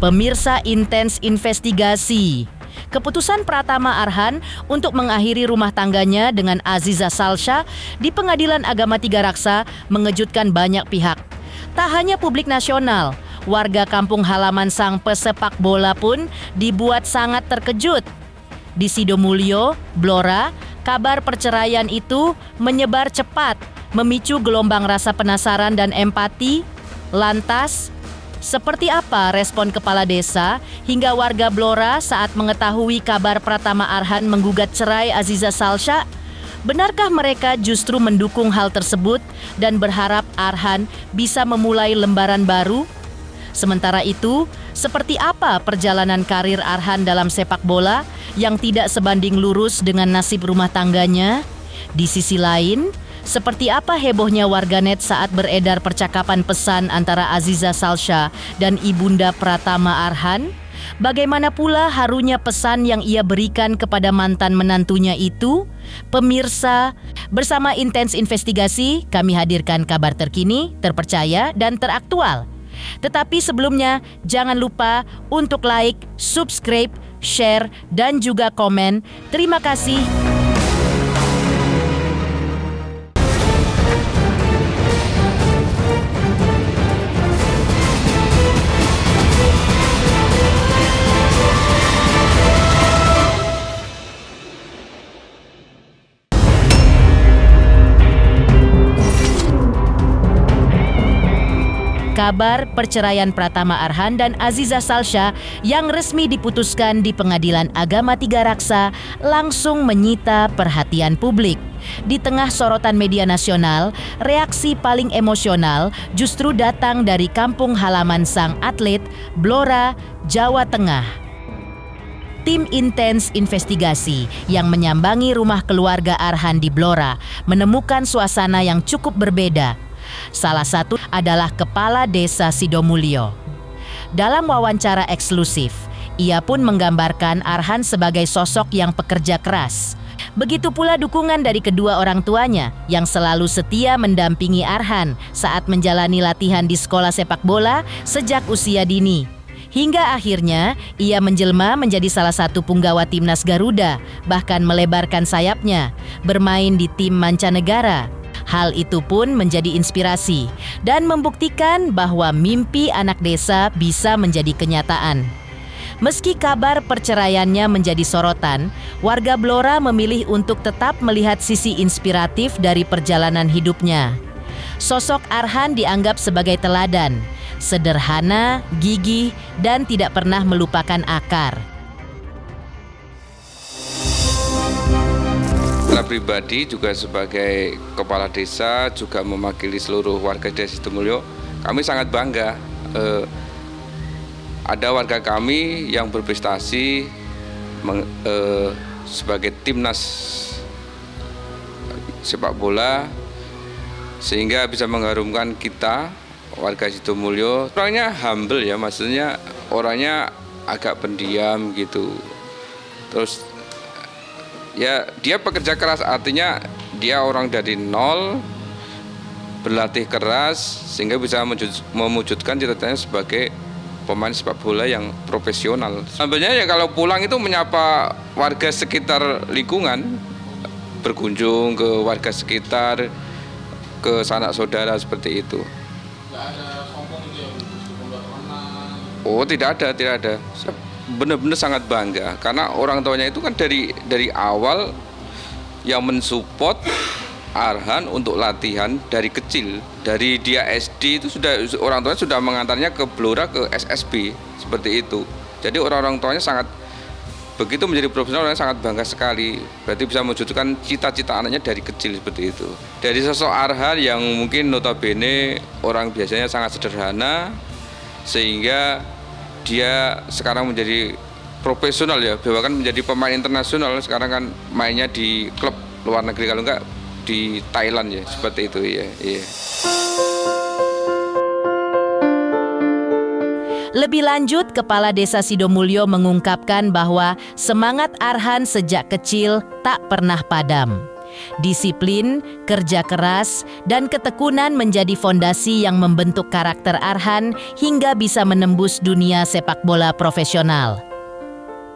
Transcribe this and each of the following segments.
Pemirsa intens investigasi. Keputusan Pratama Arhan untuk mengakhiri rumah tangganya dengan Aziza Salsha di Pengadilan Agama Tigaraksa mengejutkan banyak pihak. Tak hanya publik nasional, warga kampung halaman sang pesepak bola pun dibuat sangat terkejut. Di Sidomulyo, Blora, kabar perceraian itu menyebar cepat, memicu gelombang rasa penasaran dan empati. Lantas, seperti apa respon kepala desa hingga warga Blora saat mengetahui kabar Pratama Arhan menggugat cerai Aziza Salsha? Benarkah mereka justru mendukung hal tersebut dan berharap Arhan bisa memulai lembaran baru? Sementara itu, seperti apa perjalanan karir Arhan dalam sepak bola yang tidak sebanding lurus dengan nasib rumah tangganya? Di sisi lain, seperti apa hebohnya warganet saat beredar percakapan pesan antara Aziza Salsha dan ibunda Pratama Arhan? Bagaimana pula harunya pesan yang ia berikan kepada mantan menantunya itu? Pemirsa, bersama Intens Investigasi, kami hadirkan kabar terkini, terpercaya, dan teraktual. Tetapi sebelumnya, jangan lupa untuk like, subscribe, share, dan juga komen. Terima kasih. Kabar perceraian Pratama Arhan dan Aziza Salsha yang resmi diputuskan di Pengadilan Agama Tigaraksa langsung menyita perhatian publik. Di tengah sorotan media nasional, reaksi paling emosional justru datang dari kampung halaman sang atlet, Blora, Jawa Tengah. Tim Intens Investigasi yang menyambangi rumah keluarga Arhan di Blora menemukan suasana yang cukup berbeda. Salah satu adalah Kepala Desa Sidomulyo. Dalam wawancara eksklusif, ia pun menggambarkan Arhan sebagai sosok yang pekerja keras. Begitu pula dukungan dari kedua orang tuanya yang selalu setia mendampingi Arhan saat menjalani latihan di sekolah sepak bola sejak usia dini. Hingga akhirnya ia menjelma menjadi salah satu punggawa timnas Garuda, bahkan melebarkan sayapnya, bermain di tim mancanegara. Hal itu pun menjadi inspirasi dan membuktikan bahwa mimpi anak desa bisa menjadi kenyataan. Meski kabar perceraiannya menjadi sorotan, warga Blora memilih untuk tetap melihat sisi inspiratif dari perjalanan hidupnya. Sosok Arhan dianggap sebagai teladan, sederhana, gigih, dan tidak pernah melupakan akar. Secara pribadi juga sebagai kepala desa, juga mewakili seluruh warga desa Sidomulyo, kami sangat bangga ada warga kami yang berprestasi sebagai timnas sepak bola sehingga bisa mengharumkan kita warga Sidomulyo. Orangnya humble ya, maksudnya orangnya agak pendiam gitu. Terus ya dia pekerja keras, artinya dia orang dari nol berlatih keras sehingga bisa mewujudkan cita-citanya sebagai pemain sepak bola yang profesional. Sebenarnya ya kalau pulang itu menyapa warga sekitar lingkungan, berkunjung ke warga sekitar, ke sanak saudara seperti itu. Nggak ada sombong dia Oh tidak ada. Benar-benar sangat bangga karena orang tuanya itu kan dari awal yang mensupport Arhan untuk latihan dari kecil. Dari dia SD itu sudah orang tuanya sudah mengantarnya ke Blora, ke SSB seperti itu. Jadi orang-orang tuanya sangat begitu menjadi profesional, orangnya sangat bangga sekali. Berarti bisa mewujudkan cita-cita anaknya dari kecil seperti itu. Dari sosok Arhan yang mungkin notabene orang biasanya sangat sederhana sehingga dia sekarang menjadi profesional ya, bahkan menjadi pemain internasional. Sekarang kan mainnya di klub luar negeri, kalau enggak di Thailand ya, seperti itu ya. Iya. Lebih lanjut, Kepala Desa Sidomulyo mengungkapkan bahwa semangat Arhan sejak kecil tak pernah padam. Disiplin, kerja keras, dan ketekunan menjadi fondasi yang membentuk karakter Arhan hingga bisa menembus dunia sepak bola profesional.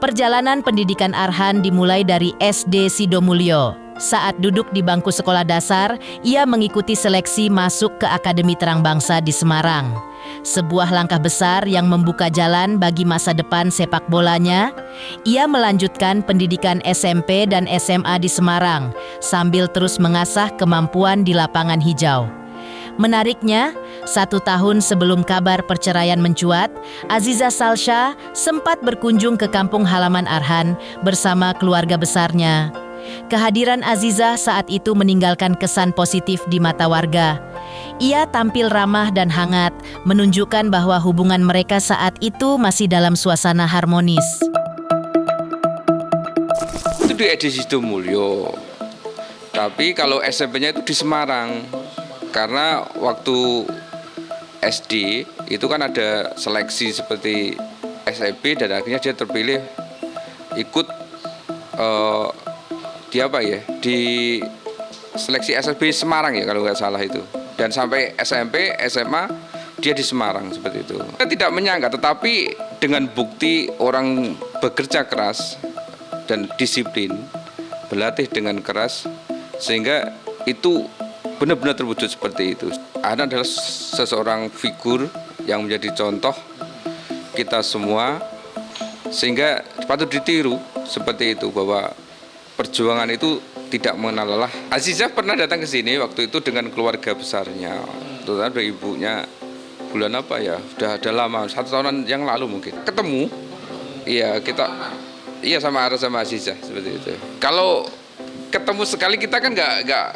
Perjalanan pendidikan Arhan dimulai dari SD Sidomulyo. Saat duduk di bangku sekolah dasar, ia mengikuti seleksi masuk ke Akademi Terang Bangsa di Semarang. Sebuah langkah besar yang membuka jalan bagi masa depan sepak bolanya. Ia melanjutkan pendidikan SMP dan SMA di Semarang, sambil terus mengasah kemampuan di lapangan hijau. Menariknya, 1 tahun sebelum kabar perceraian mencuat, Aziza Salsha sempat berkunjung ke kampung halaman Arhan bersama keluarga besarnya. Kehadiran Aziza saat itu meninggalkan kesan positif di mata warga. Ia tampil ramah dan hangat, menunjukkan bahwa hubungan mereka saat itu masih dalam suasana harmonis. Itu di SD Sidomulyo. Tapi kalau SMP-nya itu di Semarang. Karena waktu SD itu kan ada seleksi seperti SIP dan akhirnya dia terpilih ikut di seleksi SSB Semarang ya kalau nggak salah itu, dan sampai SMP SMA dia di Semarang seperti itu. Kita tidak menyangka, tetapi dengan bukti orang bekerja keras dan disiplin, berlatih dengan keras, sehingga itu benar-benar terwujud seperti itu. Arhan adalah seseorang figur yang menjadi contoh kita semua, sehingga patut ditiru seperti itu, bahwa perjuangan itu tidak mengenal lelah. Aziza pernah datang ke sini waktu itu dengan keluarga besarnya. Terutama dari ibunya, bulan apa ya? Udah lama, 1 tahunan yang lalu mungkin. Ketemu, iya sama Ara sama Aziza seperti itu. Kalau ketemu sekali kita kan nggak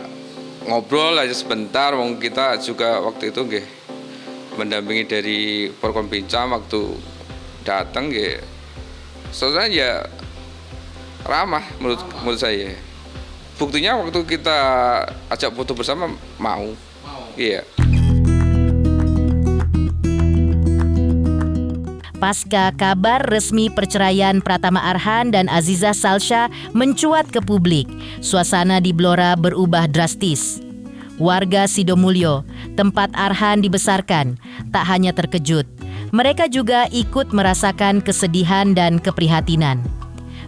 ngobrol aja sebentar. Wong kita juga waktu itu mendampingi dari Forkompinca waktu datang soalnya ya ramah menurut saya. Buktinya waktu kita ajak foto bersama mau. Iya. Pasca kabar resmi perceraian Pratama Arhan dan Aziza Salsha mencuat ke publik, suasana di Blora berubah drastis. Warga Sidomulyo, tempat Arhan dibesarkan, tak hanya terkejut, mereka juga ikut merasakan kesedihan dan keprihatinan.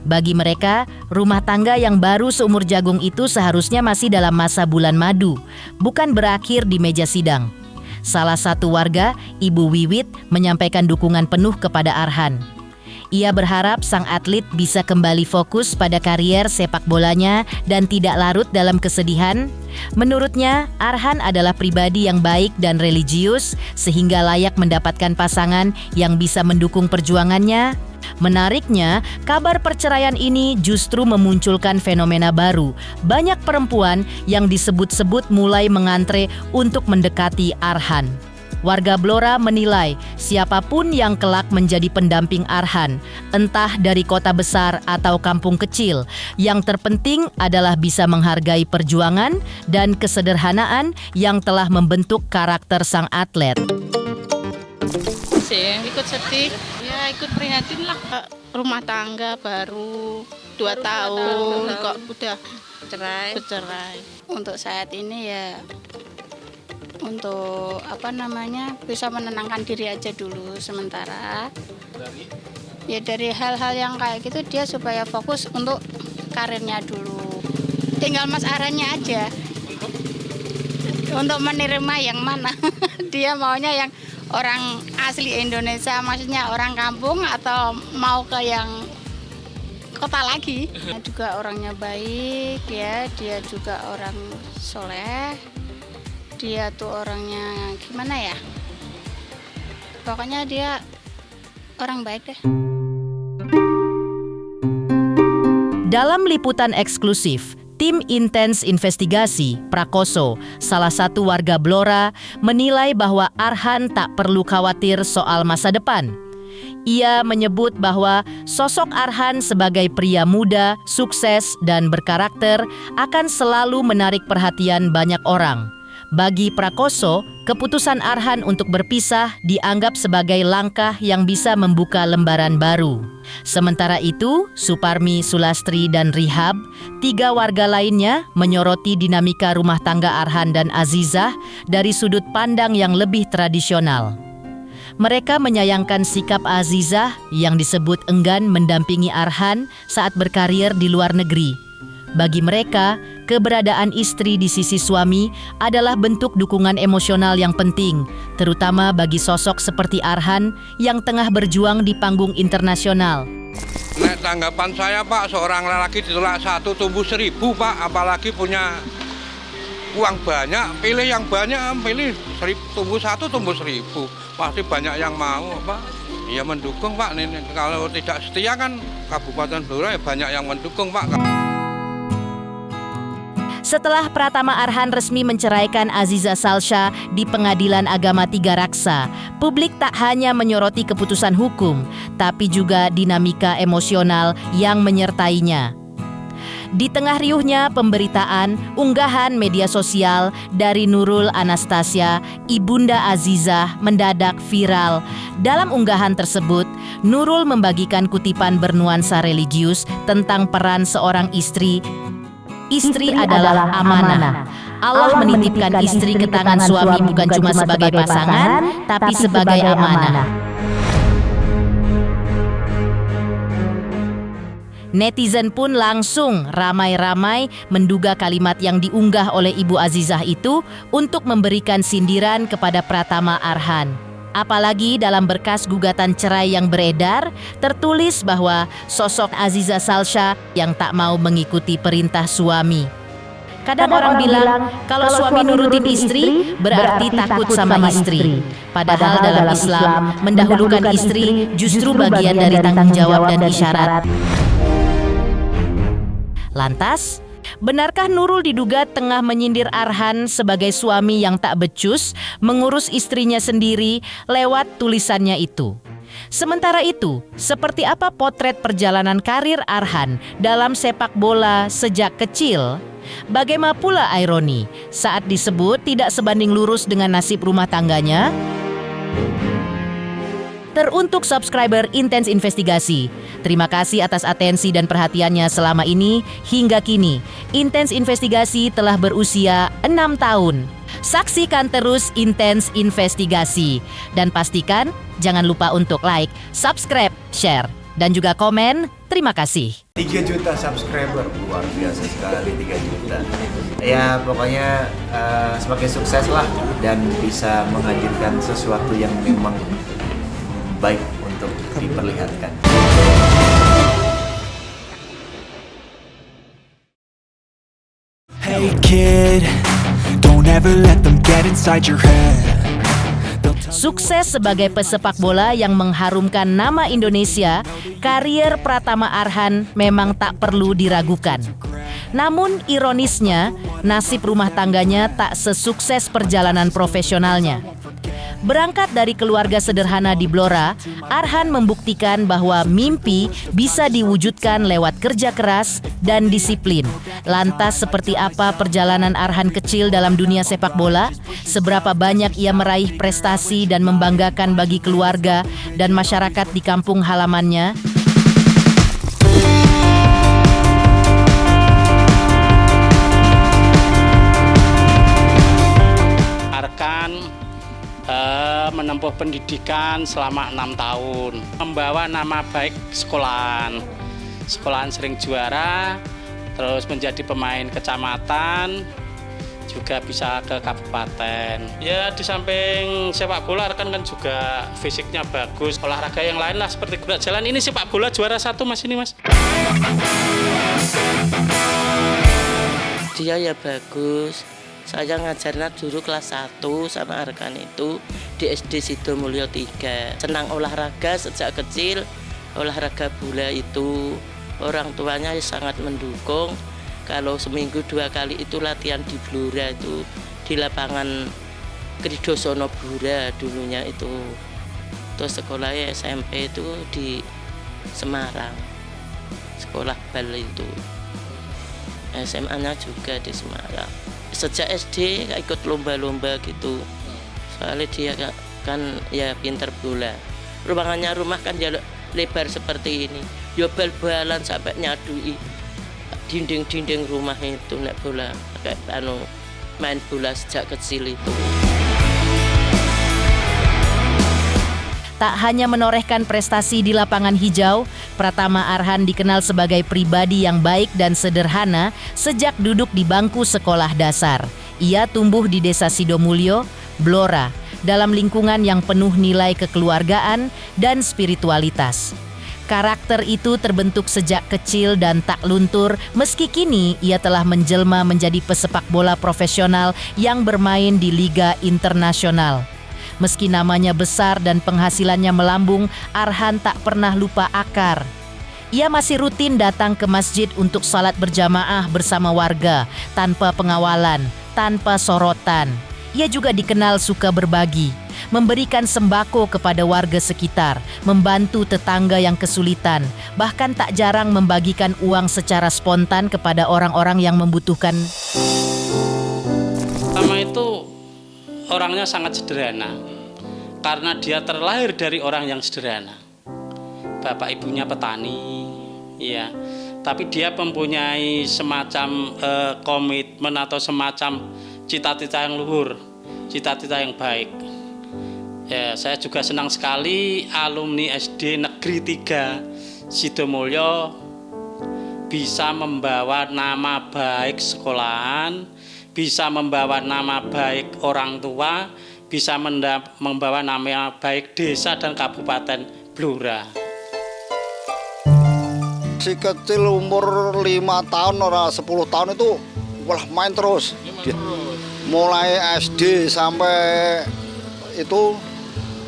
Bagi mereka, rumah tangga yang baru seumur jagung itu seharusnya masih dalam masa bulan madu, bukan berakhir di meja sidang. Salah satu warga, Ibu Wiwit, menyampaikan dukungan penuh kepada Arhan. Ia berharap sang atlet bisa kembali fokus pada karier sepak bolanya dan tidak larut dalam kesedihan. Menurutnya, Arhan adalah pribadi yang baik dan religius sehingga layak mendapatkan pasangan yang bisa mendukung perjuangannya. Menariknya, kabar perceraian ini justru memunculkan fenomena baru. Banyak perempuan yang disebut-sebut mulai mengantre untuk mendekati Arhan. Warga Blora menilai siapapun yang kelak menjadi pendamping Arhan, entah dari kota besar atau kampung kecil, yang terpenting adalah bisa menghargai perjuangan dan kesederhanaan yang telah membentuk karakter sang atlet. Ikut sedih, ya ikut prihatin lah. Rumah tangga baru 2 tahun kok udah bercerai. Untuk saat ini ya untuk bisa menenangkan diri aja dulu sementara. Ya dari hal-hal yang kayak gitu dia supaya fokus untuk karirnya dulu. Tinggal Mas Arhannya aja untuk menerima yang mana. Dia maunya yang orang asli Indonesia, maksudnya orang kampung atau mau ke yang kota lagi. Dia juga orangnya baik ya, dia juga orang soleh. Dia tuh orangnya gimana ya? Pokoknya dia orang baik deh. Dalam liputan eksklusif, Tim Intens Investigasi, Prakoso, salah satu warga Blora, menilai bahwa Arhan tak perlu khawatir soal masa depan. Ia menyebut bahwa sosok Arhan sebagai pria muda, sukses, dan berkarakter akan selalu menarik perhatian banyak orang. Bagi Prakoso, keputusan Arhan untuk berpisah dianggap sebagai langkah yang bisa membuka lembaran baru. Sementara itu, Suparmi, Sulastri, dan Rihab, 3 warga lainnya menyoroti dinamika rumah tangga Arhan dan Azizah dari sudut pandang yang lebih tradisional. Mereka menyayangkan sikap Azizah yang disebut enggan mendampingi Arhan saat berkarir di luar negeri. Bagi mereka, keberadaan istri di sisi suami adalah bentuk dukungan emosional yang penting, terutama bagi sosok seperti Arhan yang tengah berjuang di panggung internasional. Nek tanggapan saya Pak, seorang lelaki ditolak 1 tumbuh 1000 Pak, apalagi punya uang banyak, pilih yang banyak, pilih tumbuh 1 tumbuh 1000, pasti banyak yang mau Pak. Ya mendukung Pak, kalau tidak setia kan Kabupaten Blora ya banyak yang mendukung Pak. Setelah Pratama Arhan resmi menceraikan Azizah Salsha di Pengadilan Agama Tigaraksa, publik tak hanya menyoroti keputusan hukum, tapi juga dinamika emosional yang menyertainya. Di tengah riuhnya pemberitaan, unggahan media sosial dari Nurul Anastasia, ibunda Azizah, mendadak viral. Dalam unggahan tersebut, Nurul membagikan kutipan bernuansa religius tentang peran seorang istri. Istri adalah amanah. Allah menitipkan istri ke tangan suami bukan cuma sebagai pasangan, tapi sebagai amanah. Netizen pun langsung ramai-ramai menduga kalimat yang diunggah oleh Ibu Azizah itu untuk memberikan sindiran kepada Pratama Arhan. Apalagi dalam berkas gugatan cerai yang beredar, tertulis bahwa sosok Azizah Salsha yang tak mau mengikuti perintah suami. Kadang orang bilang, kalau suami nurutin istri, berarti takut sama istri. Padahal dalam Islam, mendahulukan istri justru bagian dari tanggung jawab dan isyarat. Lantas, benarkah Nurul diduga tengah menyindir Arhan sebagai suami yang tak becus mengurus istrinya sendiri lewat tulisannya itu? Sementara itu, seperti apa potret perjalanan karir Arhan dalam sepak bola sejak kecil? Bagaimana pula ironi saat disebut tidak sebanding lurus dengan nasib rumah tangganya? Teruntuk subscriber Intens Investigasi, terima kasih atas atensi dan perhatiannya selama ini. Hingga kini, Intens Investigasi telah berusia 6 tahun. Saksikan terus Intens Investigasi. Dan pastikan jangan lupa untuk like, subscribe, share, dan juga komen. Terima kasih. 3 juta subscriber, luar biasa sekali 3 juta. Ya pokoknya semakin sukses lah dan bisa menghadirkan sesuatu yang memang baik untuk diperlihatkan. Hey kid, don't ever let them get inside your head. Sukses sebagai pesepak bola yang mengharumkan nama Indonesia, karier Pratama Arhan memang tak perlu diragukan. Namun ironisnya, nasib rumah tangganya tak sesukses perjalanan profesionalnya. Berangkat dari keluarga sederhana di Blora, Arhan membuktikan bahwa mimpi bisa diwujudkan lewat kerja keras dan disiplin. Lantas seperti apa perjalanan Arhan kecil dalam dunia sepak bola? Seberapa banyak ia meraih prestasi dan membanggakan bagi keluarga dan masyarakat di kampung halamannya? Arhan menempuh pendidikan selama 6 tahun, membawa nama baik sekolahan sering juara, terus menjadi pemain kecamatan, juga bisa ke kabupaten. Ya di samping sepak bola Arhan kan juga fisiknya bagus, olahraga yang lain lah seperti gulat jalan. Ini sepak bola juara 1 Mas ini Mas. Dia ya bagus. Saya ngajarnya dulu kelas 1 sama Arhan itu di SD Sidomulyo 3. Senang olahraga sejak kecil, olahraga bola itu. Orang tuanya sangat mendukung. Kalau seminggu 2 kali itu latihan di Blora itu, di lapangan Kridosono Blora dulunya itu. Terus sekolahnya SMP itu di Semarang, sekolah bal itu. SMA-nya juga di Semarang. sejak SD ikut lomba-lomba gitu. Soalnya dia kan ya pinter bola. Ruangannya rumah kan ya lebar seperti ini. Ya bal-balan sampai nyadui dinding-dinding rumah itu nek bola kayak main bola sejak kecil itu. Tak hanya menorehkan prestasi di lapangan hijau, Pratama Arhan dikenal sebagai pribadi yang baik dan sederhana sejak duduk di bangku sekolah dasar. Ia tumbuh di Desa Sidomulyo, Blora, dalam lingkungan yang penuh nilai kekeluargaan dan spiritualitas. Karakter itu terbentuk sejak kecil dan tak luntur, meski kini ia telah menjelma menjadi pesepak bola profesional yang bermain di Liga Internasional. Meski namanya besar dan penghasilannya melambung, Arhan tak pernah lupa akar. Ia masih rutin datang ke masjid untuk salat berjamaah bersama warga, tanpa pengawalan, tanpa sorotan. Ia juga dikenal suka berbagi, memberikan sembako kepada warga sekitar, membantu tetangga yang kesulitan, bahkan tak jarang membagikan uang secara spontan kepada orang-orang yang membutuhkan. Pertama itu orangnya sangat sederhana, karena dia terlahir dari orang yang sederhana. Bapak ibunya petani, ya, tapi dia mempunyai semacam komitmen atau semacam cita-cita yang luhur, cita-cita yang baik. Ya, saya juga senang sekali alumni SD Negeri 3 Sidomulyo bisa membawa nama baik sekolahan, bisa membawa nama baik orang tua, bisa membawa nama baik desa dan kabupaten Blora. Si kecil umur 5 tahun orang 10 tahun itu main terus. Mulai SD sampai itu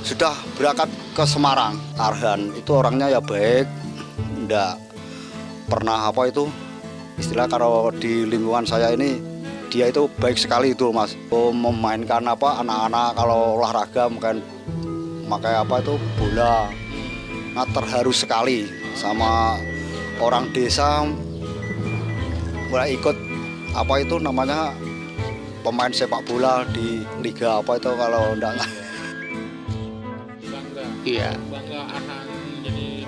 sudah berangkat ke Semarang. Arhan itu orangnya ya baik, enggak pernah istilah kalau di lingkungan saya ini dia itu baik sekali itu Mas. Memainkan anak-anak kalau olahraga pakai bola. Nah, terharu sekali sama orang desa mulai ikut pemain sepak bola di liga kalau enggak. Bangga. Iya. Bangga Arhan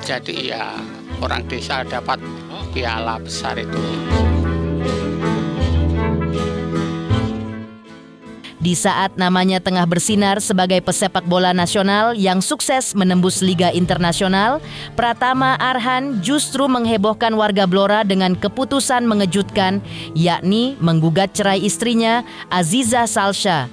Jadi ya orang desa dapat piala besar itu. Di saat namanya tengah bersinar sebagai pesepak bola nasional yang sukses menembus Liga Internasional, Pratama Arhan justru menghebohkan warga Blora dengan keputusan mengejutkan, yakni menggugat cerai istrinya, Aziza Salsha.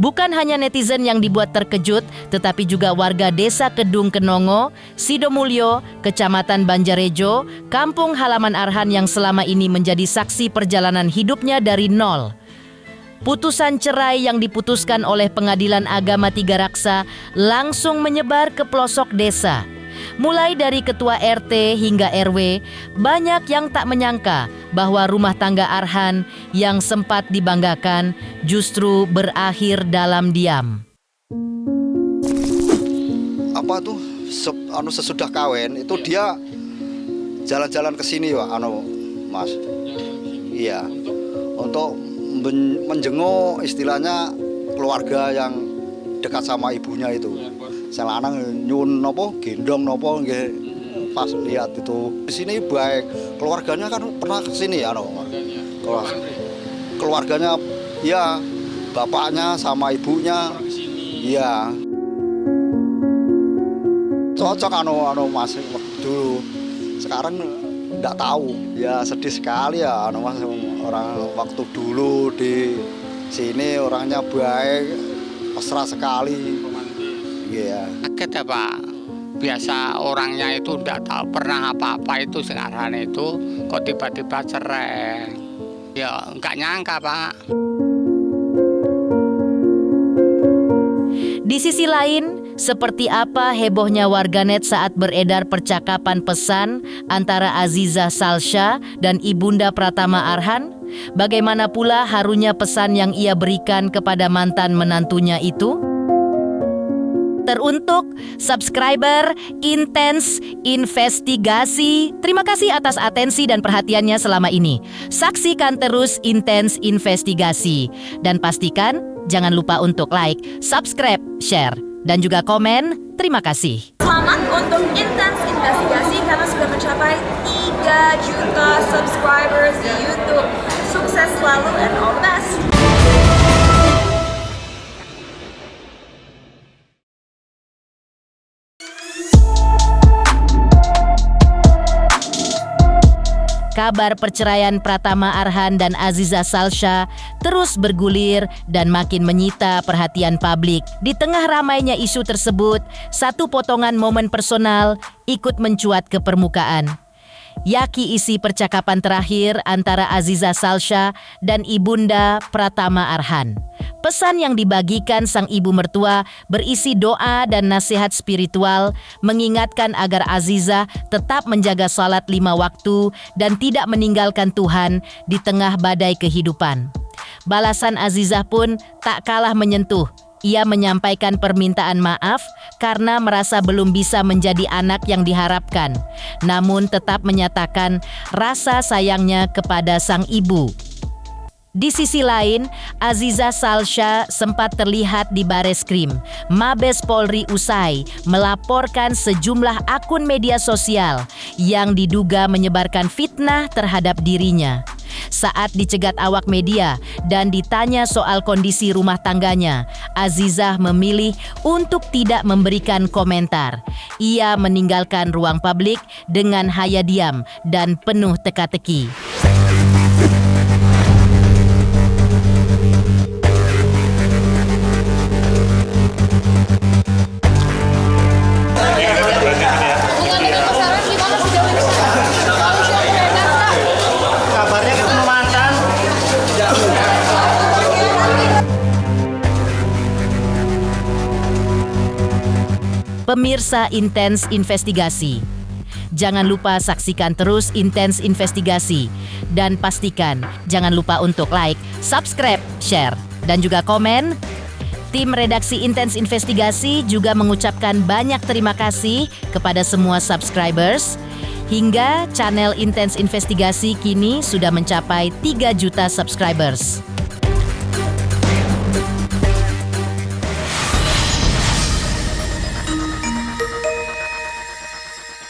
Bukan hanya netizen yang dibuat terkejut, tetapi juga warga Desa Kedung Kenongo, Sidomulyo, Kecamatan Banjarejo, kampung halaman Arhan yang selama ini menjadi saksi perjalanan hidupnya dari nol. Putusan cerai yang diputuskan oleh Pengadilan Agama Tiga Raksa langsung menyebar ke pelosok desa. Mulai dari ketua RT hingga RW, banyak yang tak menyangka bahwa rumah tangga Arhan yang sempat dibanggakan justru berakhir dalam diam. Sesudah kawin itu dia jalan-jalan ke sini Mas. Iya. Untuk menjenguk istilahnya keluarga yang dekat sama ibunya itu. Saya lanang nyun gendong nggih pas lihat itu. Di sini baik, keluarganya kan pernah ke sini keluarganya ya, bapaknya sama ibunya. Iya. Cocok Mas dulu. Sekarang enggak tahu. Ya sedih sekali ya Mas, orang waktu dulu di sini orangnya baik, mesra sekali. Iya. Kaget ya Pak, biasa orangnya itu enggak tahu pernah apa-apa itu sekarang itu kok tiba-tiba cerai. Ya enggak nyangka Pak. Di sisi lain, seperti apa hebohnya warganet saat beredar percakapan pesan antara Aziza Salsha dan Ibunda Pratama Arhan? Bagaimana pula harunya pesan yang ia berikan kepada mantan menantunya itu? teruntuk subscriber Intens Investigasi. Terima kasih atas atensi dan perhatiannya selama ini. Saksikan terus Intens Investigasi. Dan pastikan jangan lupa untuk like, subscribe, share, dan juga komen. Terima kasih. Selamat untuk Intens Investigasi karena sudah mencapai 3 juta subscribers di YouTube. Sukses selalu and all the best. Kabar perceraian Pratama Arhan dan Aziza Salsha terus bergulir dan makin menyita perhatian publik. Di tengah ramainya isu tersebut, satu potongan momen personal ikut mencuat ke permukaan. Yaki isi percakapan terakhir antara Aziza Salsha dan ibunda Pratama Arhan. Pesan yang dibagikan sang ibu mertua berisi doa dan nasihat spiritual, mengingatkan agar Aziza tetap menjaga salat 5 waktu dan tidak meninggalkan Tuhan di tengah badai kehidupan. Balasan Aziza pun tak kalah menyentuh. Ia menyampaikan permintaan maaf karena merasa belum bisa menjadi anak yang diharapkan, namun tetap menyatakan rasa sayangnya kepada sang ibu. Di sisi lain, Aziza Salsha sempat terlihat di Bareskrim Mabes Polri usai melaporkan sejumlah akun media sosial yang diduga menyebarkan fitnah terhadap dirinya. Saat dicegat awak media dan ditanya soal kondisi rumah tangganya, Azizah memilih untuk tidak memberikan komentar. Ia meninggalkan ruang publik dengan hayadiam dan penuh teka-teki. Pemirsa Intens Investigasi, jangan lupa saksikan terus Intens Investigasi dan pastikan jangan lupa untuk like, subscribe, share, dan juga komen. Tim redaksi Intens Investigasi juga mengucapkan banyak terima kasih kepada semua subscribers. Hingga channel Intens Investigasi kini sudah mencapai 3 juta subscribers.